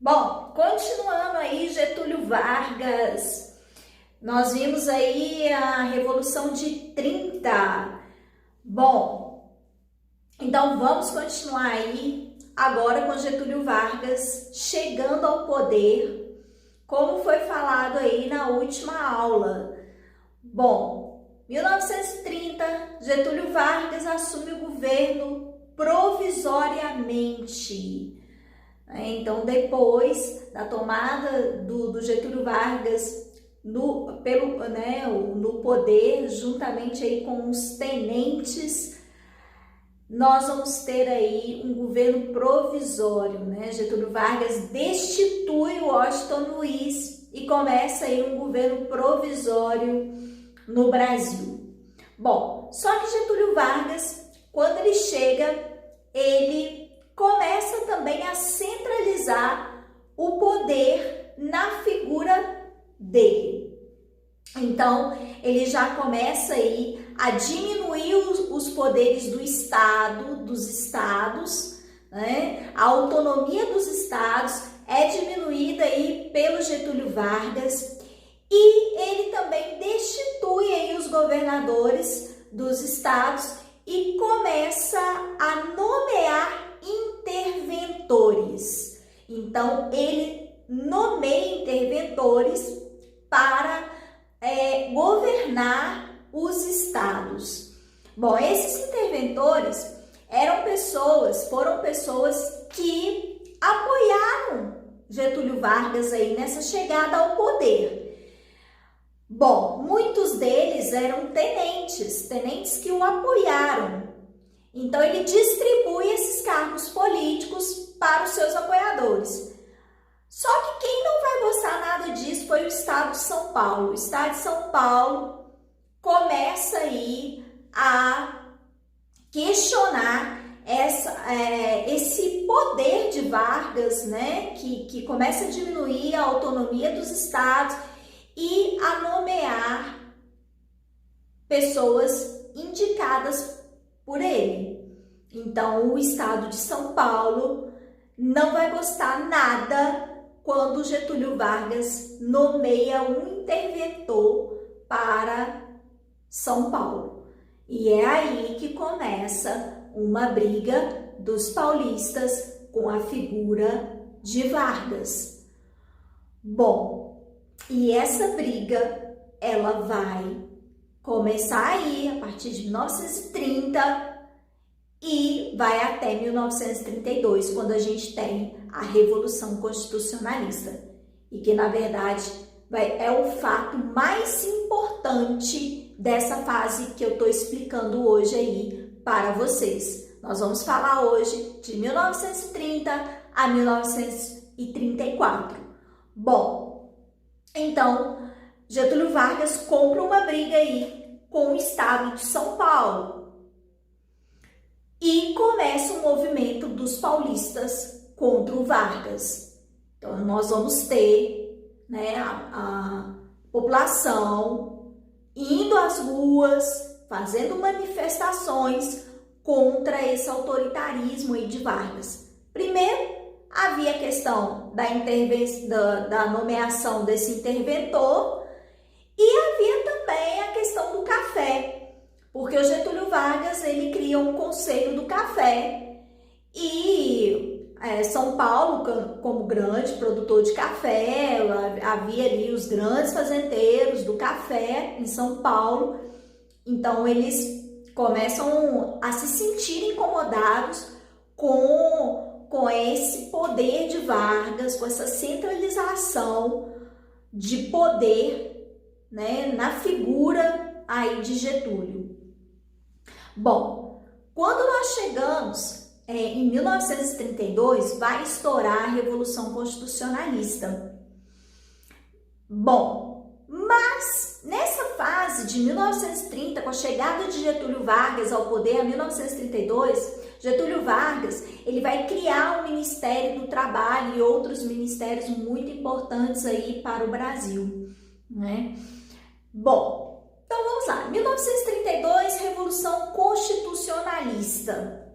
Bom, continuando aí Getúlio Vargas, nós vimos aí a Revolução de 30. Bom, então vamos continuar aí agora com Getúlio Vargas chegando ao poder, como foi falado aí na última aula. Bom, 1930, Getúlio Vargas assume o governo provisoriamente. Então, depois da tomada do Getúlio Vargas no poder, juntamente aí com os tenentes, nós vamos ter aí um governo provisório, né? Getúlio Vargas destitui o Washington Luiz e começa aí um governo provisório no Brasil. Bom, só que Getúlio Vargas, quando ele chega, ele começa também a centralizar o poder na figura dele. Então, ele já começa aí a diminuir os poderes do Estado, dos estados, né? A autonomia dos estados é diminuída aí pelo Getúlio Vargas e ele também destitui aí os governadores dos estados e começa a nomear interventores. Então, ele nomeia interventores para governar os estados. Bom, esses interventores foram pessoas que apoiaram Getúlio Vargas aí nessa chegada ao poder. Bom, muitos deles eram tenentes que o apoiaram. Então, ele distribui esses cargos políticos para os seus apoiadores. Só que quem não vai gostar nada disso foi o Estado de São Paulo. O Estado de São Paulo começa aí a questionar esse poder de Vargas, né? Que começa a diminuir a autonomia dos estados e a nomear pessoas indicadas por ele. Então, o Estado de São Paulo não vai gostar nada quando Getúlio Vargas nomeia um interventor para São Paulo. E é aí que começa uma briga dos paulistas com a figura de Vargas. Bom, e essa briga, ela vai começar aí a partir de 1930 e vai até 1932, quando a gente tem a Revolução Constitucionalista. E que, na verdade, é o fato mais importante dessa fase que eu estou explicando hoje aí para vocês. Nós vamos falar hoje de 1930 a 1934. Bom, então, Getúlio Vargas compra uma briga aí com o Estado de São Paulo e começa o movimento dos paulistas contra o Vargas. Então, nós vamos ter, né, a população indo às ruas, fazendo manifestações contra esse autoritarismo aí de Vargas. Primeiro, havia a questão da nomeação desse interventor e havia também a questão do café, porque o Getúlio Vargas, ele cria um conselho do café e São Paulo, como grande produtor de café, havia ali os grandes fazendeiros do café em São Paulo. Então, eles começam a se sentir incomodados com esse poder de Vargas, com essa centralização de poder, né, na figura aí de Getúlio. Bom, quando nós chegamos em 1932, vai estourar a Revolução Constitucionalista. Bom, mas nessa fase de 1930, com a chegada de Getúlio Vargas ao poder, em 1932, Getúlio Vargas, ele vai criar o Ministério do Trabalho e outros ministérios muito importantes aí para o Brasil, né? Bom, então vamos lá. 1932, Revolução Constitucionalista.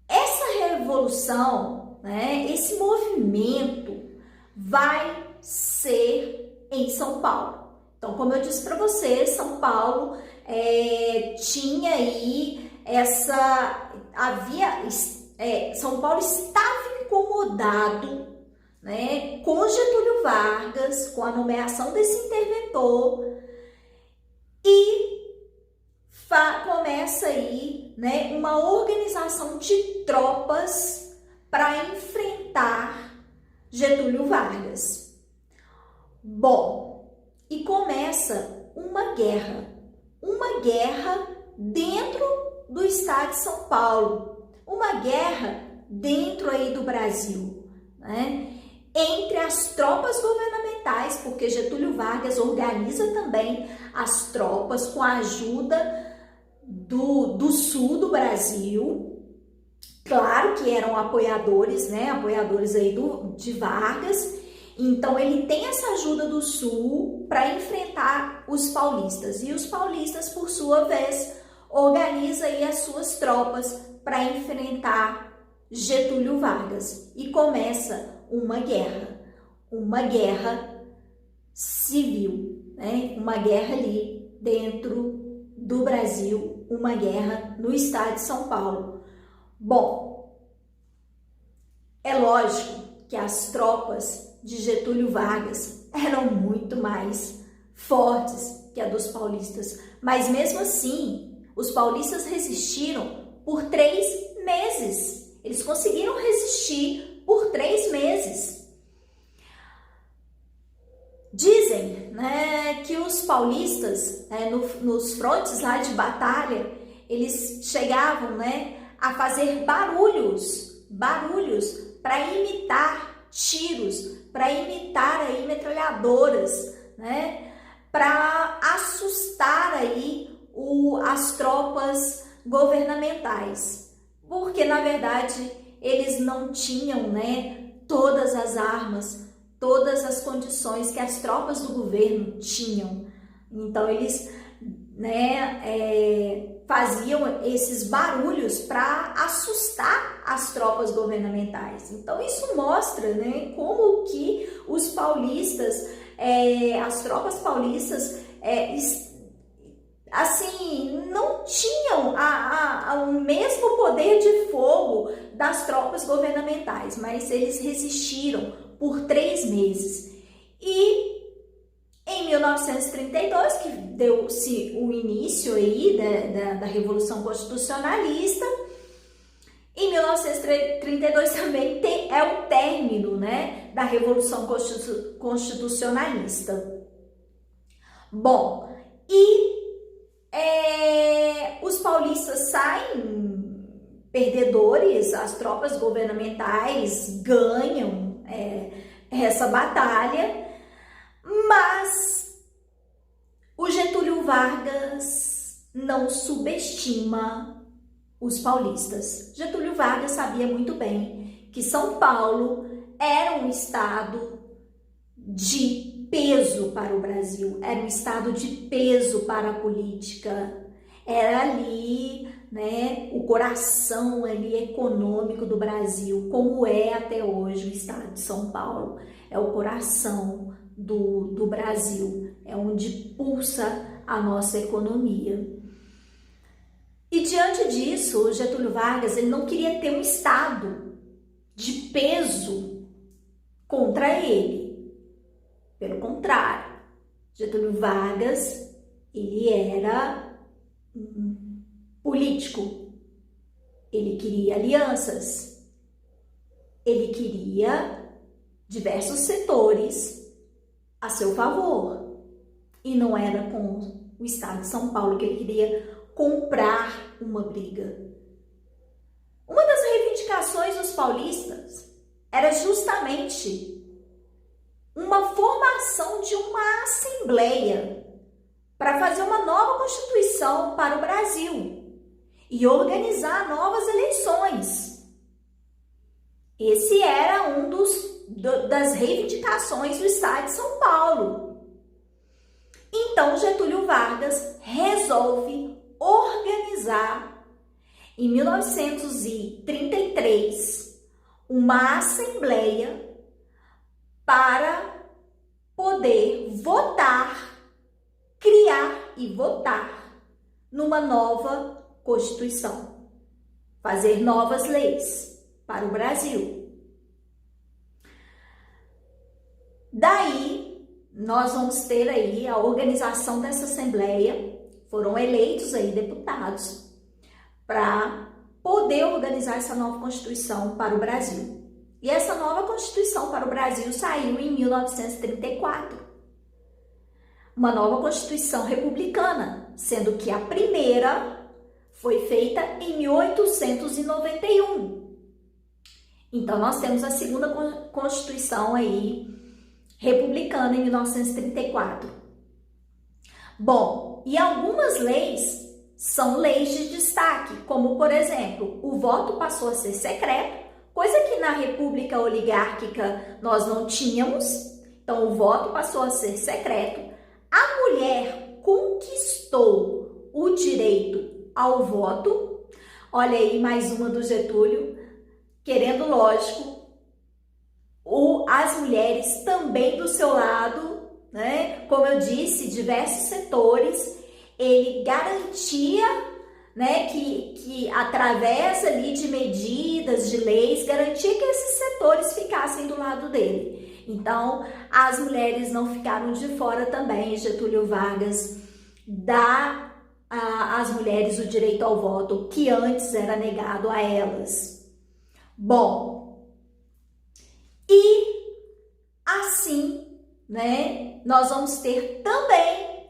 Essa revolução, né, esse movimento vai ser em São Paulo. Então, como eu disse para você, São Paulo tinha aí São Paulo estava incomodado, né, com Getúlio Vargas, com a nomeação desse interventor, e começa aí, né, uma organização de tropas para enfrentar Getúlio Vargas. Bom, e começa uma guerra dentro do estado de São Paulo, uma guerra dentro aí do Brasil, né, entre as tropas governamentais, porque Getúlio Vargas organiza também as tropas com a ajuda do sul do Brasil, claro que eram apoiadores, né, apoiadores aí de Vargas. Então ele tem essa ajuda do sul para enfrentar os paulistas, e os paulistas, por sua vez, organizam aí as suas tropas para enfrentar Getúlio Vargas, e começa uma guerra civil, né, uma guerra ali dentro do Brasil, uma guerra no estado de São Paulo. Bom, é lógico que as tropas de Getúlio Vargas eram muito mais fortes que a dos paulistas, mas mesmo assim, os paulistas resistiram por 3 meses. Eles conseguiram resistir por 3 meses. Dizem, né, que os paulistas, nos frontes lá de batalha, eles chegavam, né, a fazer barulhos para imitar tiros, para imitar aí metralhadoras, né, para assustar aí as tropas governamentais, porque na verdade eles não tinham, né, todas as armas, todas as condições que as tropas do governo tinham. Então eles, né, faziam esses barulhos para assustar as tropas governamentais. Então isso mostra, né, como que os paulistas, as tropas paulistas, assim, não tinham o mesmo poder de fogo das tropas governamentais, mas eles resistiram por 3 meses. E em 1932, que deu-se o início aí da Revolução Constitucionalista, em 1932 também é o término, né, da Revolução Constitucionalista. Bom, e os paulistas saem perdedores, as tropas governamentais ganham essa batalha, mas o Getúlio Vargas não subestima os paulistas. Getúlio Vargas sabia muito bem que São Paulo era um estado de peso para o Brasil, era um estado de peso para a política, era ali, né, o coração ali econômico do Brasil, como é até hoje o estado de São Paulo, é o coração do Brasil, é onde pulsa a nossa economia. E diante disso, o Getúlio Vargas, ele não queria ter um estado de peso contra ele. Pelo contrário, Getúlio Vargas, ele era político, ele queria alianças, ele queria diversos setores a seu favor, e não era com o estado de São Paulo que ele queria comprar uma briga. Uma das reivindicações dos paulistas era justamente uma formação de uma assembleia para fazer uma nova Constituição para o Brasil e organizar novas eleições. Esse era um das reivindicações do estado de São Paulo. Então Getúlio Vargas resolve organizar em 1933 uma assembleia para poder votar, criar e votar numa nova Constituição, fazer novas leis para o Brasil. Daí, nós vamos ter aí a organização dessa assembleia, foram eleitos aí deputados para poder organizar essa nova Constituição para o Brasil. E essa nova Constituição para o Brasil saiu em 1934. Uma nova Constituição republicana, sendo que a primeira foi feita em 1891. Então, nós temos a segunda Constituição aí, republicana, em 1934. Bom, e algumas leis são leis de destaque, como, por exemplo, o voto passou a ser secreto, coisa que na República Oligárquica nós não tínhamos, então o voto passou a ser secreto. A mulher conquistou o direito ao voto. Olha aí mais uma do Getúlio, querendo, lógico, as mulheres também do seu lado, né? Como eu disse, diversos setores, ele garantia, né, que através ali de medidas, de leis, garantia que esses setores ficassem do lado dele. Então, as mulheres não ficaram de fora também. Getúlio Vargas dá às mulheres o direito ao voto, que antes era negado a elas. Bom, e assim, né, nós vamos ter também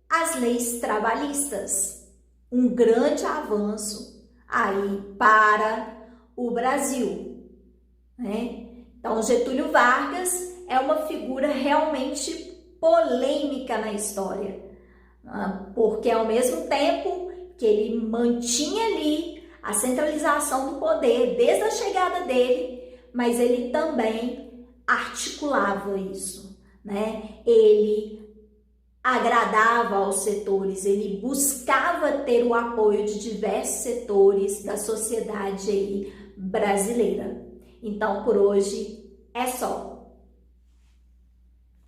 as leis trabalhistas. Um grande avanço aí para o Brasil, né? Então, Getúlio Vargas é uma figura realmente polêmica na história, porque ao mesmo tempo que ele mantinha ali a centralização do poder desde a chegada dele, mas ele também articulava isso, né? Ele agradava aos setores, ele buscava ter o apoio de diversos setores da sociedade aí brasileira. Então, por hoje é só.